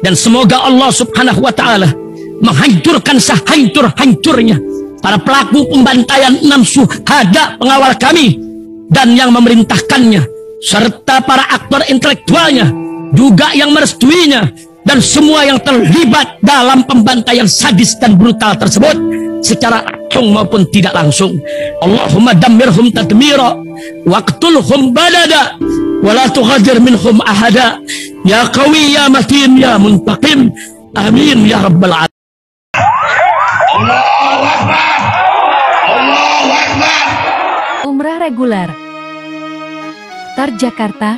Dan semoga Allah subhanahu wa ta'ala menghancurkan sehancur-hancurnya para pelaku pembantaian 6 syuhada pengawal kami dan yang memerintahkannya, serta para aktor intelektualnya juga yang merestuinya, dan semua yang terlibat dalam pembantaian sadis dan brutal tersebut secara langsung maupun tidak langsung. Allahumma dammirhum tadmira waqtulhum badada wala tughadir minhum ahada ya qawi ya matin ya muntaqim amin ya rabbal alamin. Allahu Akbar, Allahu Akbar. Umrah reguler Tar Jakarta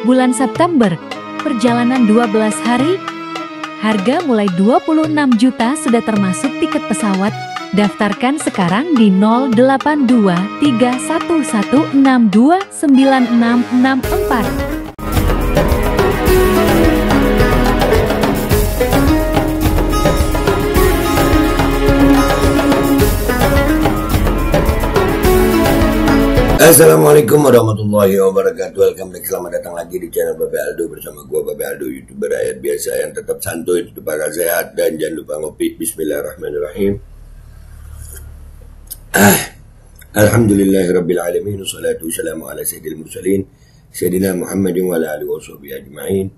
bulan September, perjalanan 12 hari, harga mulai 26 juta sudah termasuk tiket pesawat. Daftarkan sekarang di 082311629664. Assalamualaikum warahmatullahi wabarakatuh. Welcome back, selamat datang lagi di channel Babe Aldo bersama gua Babe Aldo, YouTuber rakyat biasa yang tetap santuy, tetap akal sehat, dan jangan lupa ngopi. Bismillahirrahmanirrahim. Alhamdulillahirabbil alamin, wassalatu wassalamu ala sayyidil mursalin sayyidina Muhammadin wa ala alihi washabihi ajmain.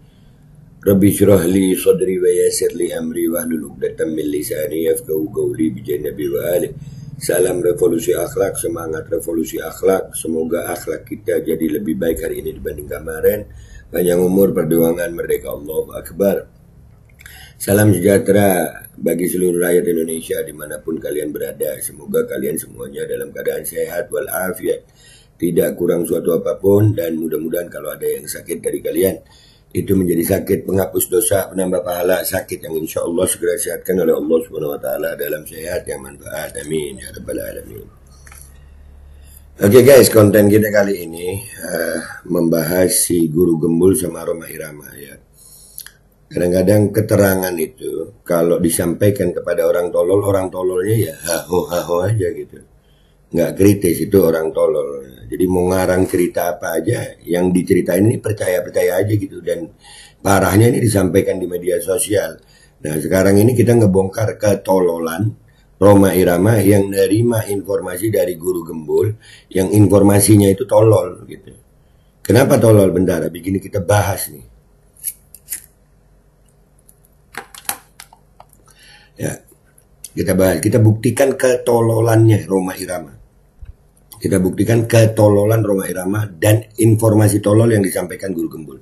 Rabbi shrah li sadri wa yassir li amri wahlul 'uqdatam min lisani yafqahu qawli bi jannabi wa ali. Salam revolusi akhlak, semangat revolusi akhlak. Semoga akhlak kita jadi lebih baik hari ini dibanding kemarin. Panjang umur, perjuangan, merdeka, Allahu Akbar. Salam sejahtera bagi seluruh rakyat Indonesia dimanapun kalian berada. Semoga kalian semuanya dalam keadaan sehat walafiat, tidak kurang suatu apapun, dan mudah-mudahan kalau ada yang sakit dari kalian, itu menjadi sakit penghapus dosa, penambah pahala, sakit yang insya Allah segera disehatkan oleh Allah Subhanahu wa Ta'ala dalam sehat yang manfaat. Amin ya rabbal alamin. Oke guys, konten kita kali ini membahas si guru gembul sama Rhoma Irama ya. Kadang-kadang keterangan itu kalau disampaikan kepada orang tololnya ya haho aja gitu, nggak kritis, itu orang tolol. Jadi mau ngarang cerita apa aja, yang diceritain ini percaya-percaya aja gitu. Dan parahnya ini disampaikan di media sosial. Nah sekarang ini kita ngebongkar ketololan Rhoma Irama yang nerima informasi dari guru gembul yang informasinya itu tolol gitu. Kenapa tolol? Bentar, begini kita bahas nih. Ya, kita bahas, kita buktikan ketololannya Rhoma Irama. Kita buktikan ketololan Rhoma Irama dan informasi tolol yang disampaikan guru gembul.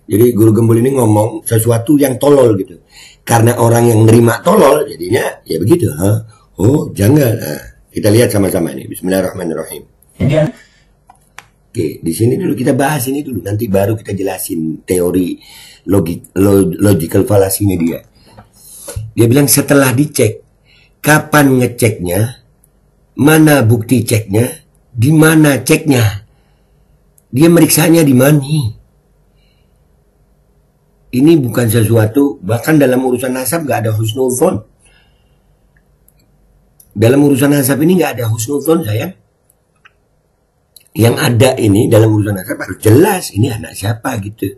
Jadi guru gembul ini ngomong sesuatu yang tolol gitu. Karena orang yang nerima tolol, jadinya ya begitu. Oh jangan. Kita lihat sama-sama ini. Bismillahirrahmanirrahim. Oke, di sini dulu kita bahas ini dulu. Nanti baru kita jelasin teori logical fallacy-nya dia. Dia bilang setelah dicek, kapan ngeceknya, mana bukti ceknya, di mana ceknya, dia meriksanya di mana. Ini bukan sesuatu, bahkan dalam urusan nasab gak ada husnuzon. Dalam urusan nasab ini gak ada husnuzon sayang. Yang ada ini dalam urusan nasab harus jelas ini anak siapa gitu.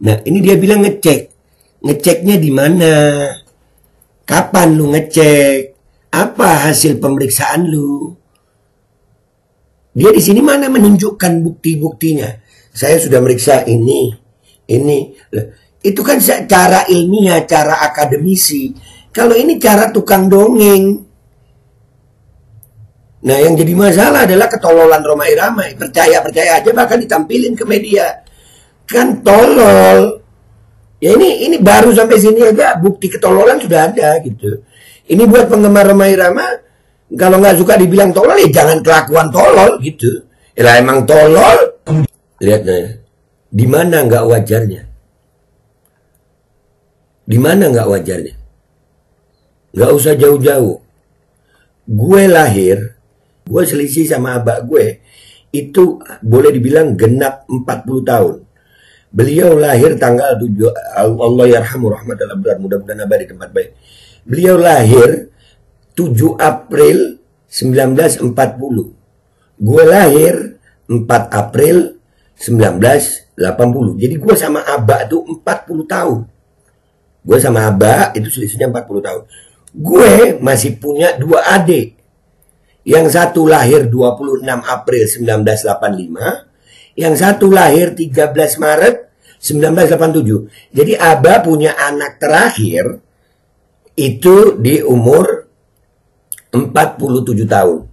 Nah ini dia bilang ngecek, ngeceknya di mana, kapan lu ngecek, apa hasil pemeriksaan lu. Dia di sini mana menunjukkan bukti-buktinya. Saya sudah meriksa ini. Itu kan cara ilmiah, cara akademisi. Kalau ini cara tukang dongeng. Nah yang jadi masalah adalah ketololan Rhoma Irama. Percaya-percaya aja bahkan ditampilin ke media. Kan tolol. Ya ini baru sampai sini aja bukti ketololan sudah ada gitu. Ini buat penggemar Rhoma Irama, kalau nggak suka dibilang tolol ya jangan kelakuan tolol gitu. Ya emang tolol. Lihat ya. Di mana nggak wajarnya? Di mana nggak wajarnya? Nggak usah jauh-jauh. Gue lahir, gue selisih sama abah gue itu boleh dibilang genap 40 tahun. Beliau lahir tanggal 7, Allah yarhamu rahmatan abrar, mudah-mudahan abadi tempat baik. Beliau lahir 7 April 1940. Gue lahir 4 April 1980. Jadi gue sama abah tuh 40 tahun. Gue sama Abah itu selisihnya 40 tahun. Gue masih punya 2 adik. Yang satu lahir 26 April 1985. Yang satu lahir 13 Maret 1987. Jadi Abah punya anak terakhir itu di umur 47 tahun.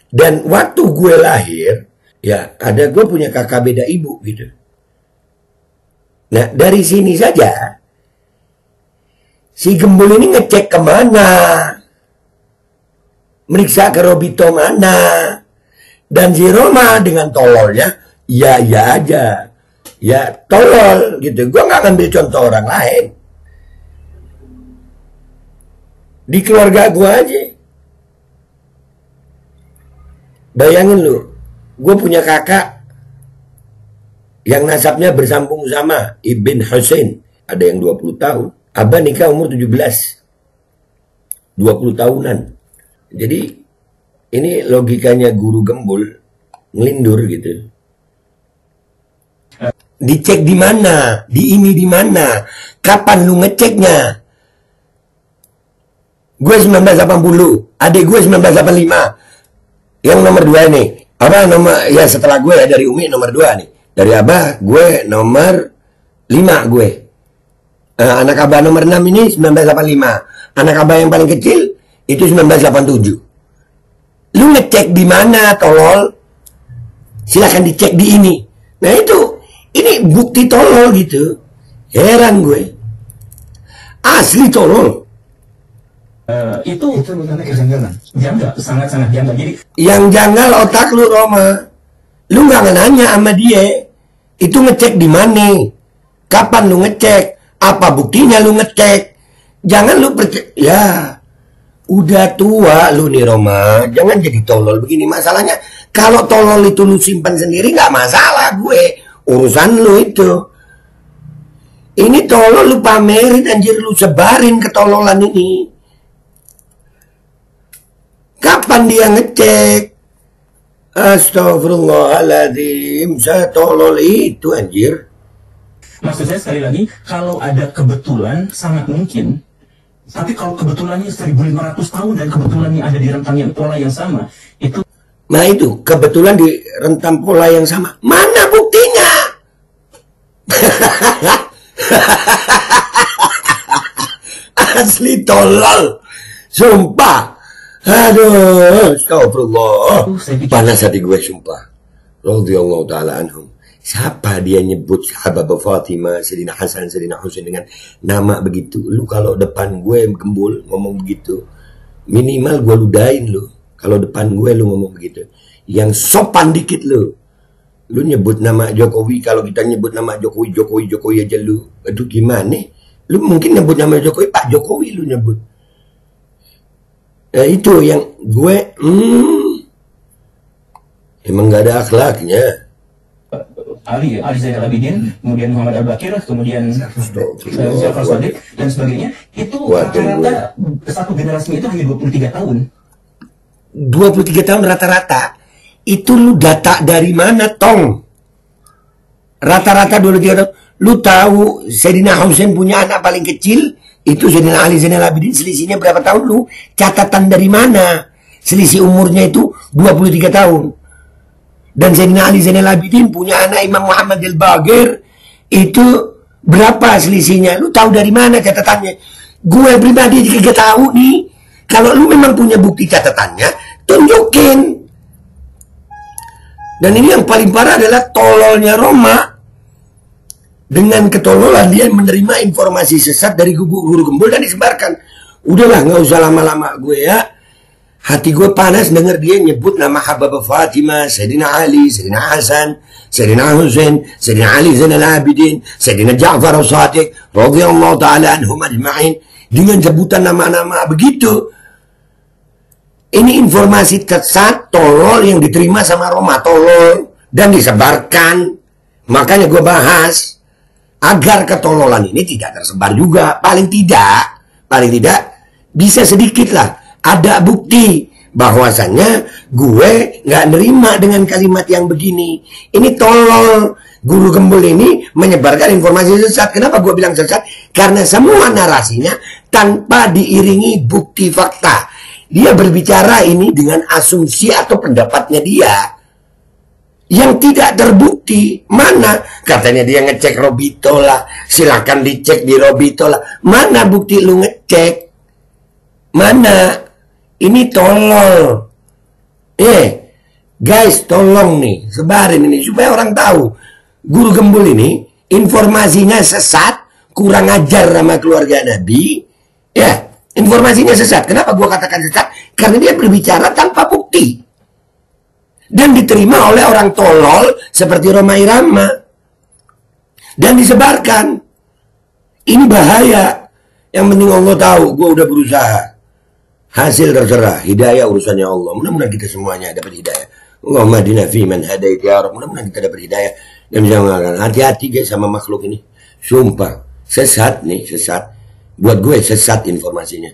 Dan waktu gue lahir, ya ada gue punya kakak beda ibu gitu. Nah dari sini saja, si Gembul ini ngecek kemana, meriksa ke Robito mana, dan si Roma dengan tololnya, ya aja, ya tolol gitu. Gue nggak ambil contoh orang lain. Di keluarga gue aja. Bayangin lu, gue punya kakak yang nasabnya bersambung sama Ibn Husain. Ada yang 20 tahun. Abah nikah umur 17. 20 tahunan. Jadi, ini logikanya guru Gembul. Ngelindur gitu. Dicek di mana? Di ini di mana? Kapan lu ngeceknya? Gue 1980. Adik gue 1985. Yang nomor 2 ini. Apa nomor, ya setelah gue ya dari Umi nomor 2 nih. Dari Abah gue nomor 5 gue. Anak Abah nomor 6 ini 1985. Anak Abah yang paling kecil itu 1987. Lu ngecek di mana tolol? Silahkan dicek di ini. Nah itu, ini bukti tolol gitu. Heran gue. Asli tolol. Itu menurut kejanggalan. Janggal, sangat-sangat janggal. Jadi yang janggal otak lu, Roma. Lu nggak nanya sama dia. Itu ngecek di mana? Kapan lu ngecek? Apa buktinya lu ngecek? Jangan lu percaya. Ya, udah tua lu nih, Roma. Jangan jadi tolol begini. Masalahnya, kalau tolol itu lu simpan sendiri nggak masalah gue. Urusan lu itu. Ini tolol lu pamerin, anjir, lu sebarin ketololan ini. Kapan dia ngecek? Astagfirullahaladzim, saya tolol itu anjir. maksud saya sekali lagi, kalau ada kebetulan sangat mungkin. Tapi kalau kebetulannya 1500 tahun dan kebetulannya ada di rentang yang pola yang sama, itu. Nah itu, kebetulan di rentang pola yang sama. Mana buktinya? Asli tolol. Sumpah. Aduh, astagfirullah. Panas hati gue, sumpah. Radhiyallahu ta'ala anhum. Siapa dia nyebut sahabat Fatimah, Sayyidina Hasan, Sayyidina Husain dengan nama begitu? Lu kalau depan gue Gembul ngomong begitu, minimal gue ludahin lu. Kalau depan gue lu ngomong begitu. Yang sopan dikit lu. Lu nyebut nama Jokowi, kalau kita nyebut nama Jokowi aja lu. Aduh gimana? Lu mungkin nyebut nama Jokowi, Pak Jokowi lu nyebut. Itu yang gue emang gak ada akhlaknya. Ali Zainal Abidin, kemudian Muhammad Al-Bakir, kemudian Jafar Shadiq dan sebagainya, itu rata-rata satu generasinya itu hanya 23 tahun. 23 tahun rata-rata. Itu lu data dari mana, Tong? Rata-rata 23 tahun. Lu tahu Sayyidina Husain punya anak paling kecil, itu Sayyidina Ali Zainal Abidin, selisihnya berapa tahun lu? Catatan dari mana? Selisih umurnya itu 23 tahun. Dan Sayyidina Ali Zainal Abidin punya anak Imam Muhammad Al-Baqir, itu berapa selisihnya? Lu tahu dari mana catatannya? Gue pribadi juga tahu nih. Kalau lu memang punya bukti catatannya, tunjukin. Dan ini yang paling parah adalah tololnya Roma. Dengan ketololan dia menerima informasi sesat dari guru Gembul dan disebarkan. Udahlah, nggak usah lama-lama gue ya. Hati gue panas denger dia nyebut nama Habibah Fatimah, Sayyidina Ali, Sayyidina Hasan, Sayyidina Husain, Sayyidina Ali Zainal Abidin, Sayyidina Ja'far Shadiq, radhiyallahu ta'ala anhum ajma'in, dengan sebutan nama-nama begitu. Ini informasi sesat, tolol yang diterima sama Roma, tolol, dan disebarkan. Makanya gue bahas agar ketololan ini tidak tersebar juga. Paling tidak bisa sedikit lah ada bukti bahwasannya gue nggak nerima dengan kalimat yang begini. Ini tolol. Guru Gembul ini menyebarkan informasi sesat. Kenapa gue bilang sesat? Karena semua narasinya tanpa diiringi bukti fakta. Dia berbicara ini dengan asumsi atau pendapatnya dia yang tidak terbukti. Mana? Katanya dia ngecek Robito lah. Silakan dicek di Robito lah. Mana bukti lu ngecek? Mana? Ini tolol. Guys, tolong nih, sebarin ini supaya orang tahu. Guru Gembul ini informasinya sesat, kurang ajar sama keluarga Nabi. Ya, informasinya sesat. Kenapa gua katakan sesat? Karena dia berbicara tanpa bukti. Dan diterima oleh orang tolol seperti Rhoma Irama. Dan disebarkan. Ini bahaya. Yang penting Allah tahu, gua udah berusaha. Hasil terserah, hidayah urusannya Allah. Mudah-mudahan kita semuanya dapat hidayah. Allahumma hadina fi man hadait ya Rabb. Mudah-mudahan kita dapat hidayah dan bisa mengatakan hati-hati guys sama makhluk ini. Sumpah, sesat nih, sesat. Buat gue sesat informasinya.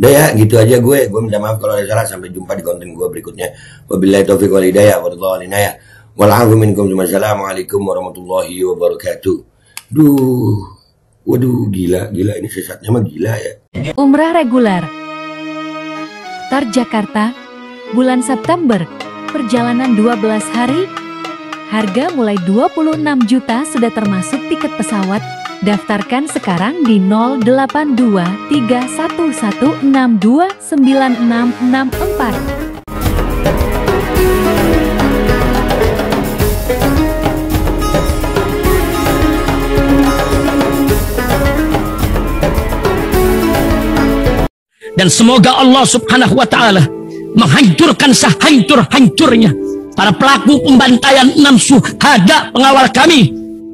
Udah ya, gitu aja gue minta maaf kalau ada salah. Sampai jumpa di konten gue berikutnya. Wabillahi taufiq wal hidayah wallahu alinaya. Wal'afu minkum. Wassalamualaikum warahmatullahi wabarakatuh. Waduh, gila ini sesatnya mah gila ya. Umrah reguler Jakarta, bulan September, perjalanan 12 hari, harga mulai 26 juta sudah termasuk tiket pesawat. Daftarkan sekarang di 082311629664. Dan semoga Allah subhanahu wa ta'ala menghancurkan sehancur-hancurnya para pelaku pembantaian 6 syuhada pengawal kami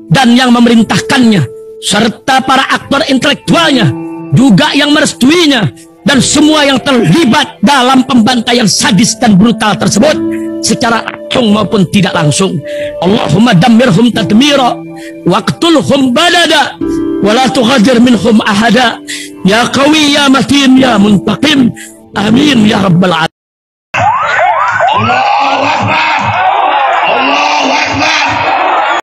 dan yang memerintahkannya, serta para aktor intelektualnya juga yang merestuinya, dan semua yang terlibat dalam pembantaian sadis dan brutal tersebut secara langsung maupun tidak langsung. Allahumma dammirhum tadmira waqtulhum badada wala tughadir minhum ahada ya qawi ya matin ya muntaqim amin ya rabbal alamin. Allahu Akbar.